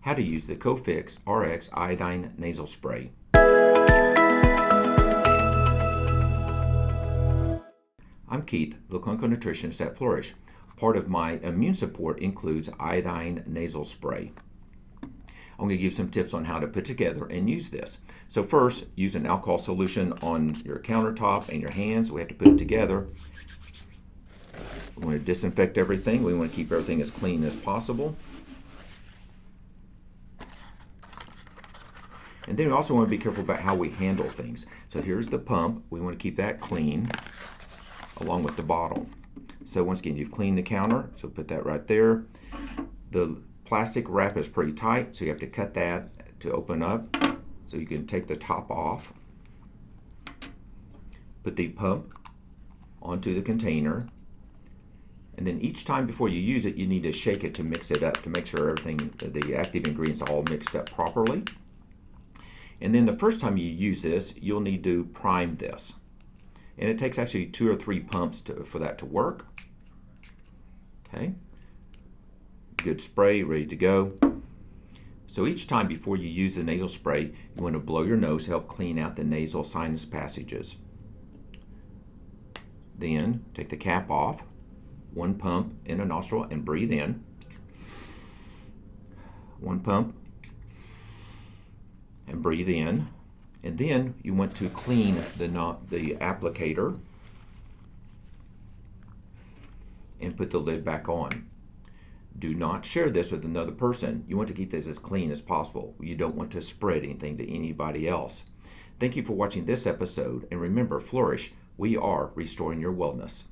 how to use the CofixRx Iodine Nasal Spray. I'm Keith, the clinical nutritionist at Flourish. Part of my immune support includes iodine nasal spray. I'm going to give you some tips on how to put together and use this. So first, use an alcohol solution on your countertop and your hands. We have to put it together. We want to disinfect everything. We want to keep everything as clean as possible. And then we also want to be careful about how we handle things. So here's the pump. We want to keep that clean along with the bottle. So once again, you've cleaned the counter, so put that right there. The plastic wrap is pretty tight, so you have to cut that to open up. So you can take the top off. Put the pump onto the container. And then each time before you use it, you need to shake it to mix it up to make sure everything, the active ingredients are all mixed up properly. And then the first time you use this, you'll need to prime this. And it takes actually 2 or 3 pumps for that to work. Okay. Good spray, ready to go. So each time before you use the nasal spray, you want to blow your nose to help clean out the nasal sinus passages. Then take the cap off, 1 pump in a nostril and breathe in. 1 pump and breathe in. And then you want to clean the applicator and put the lid back on. Do not share this with another person. You want to keep this as clean as possible. You don't want to spread anything to anybody else. Thank you for watching this episode, and remember, Flourish, we are restoring your wellness.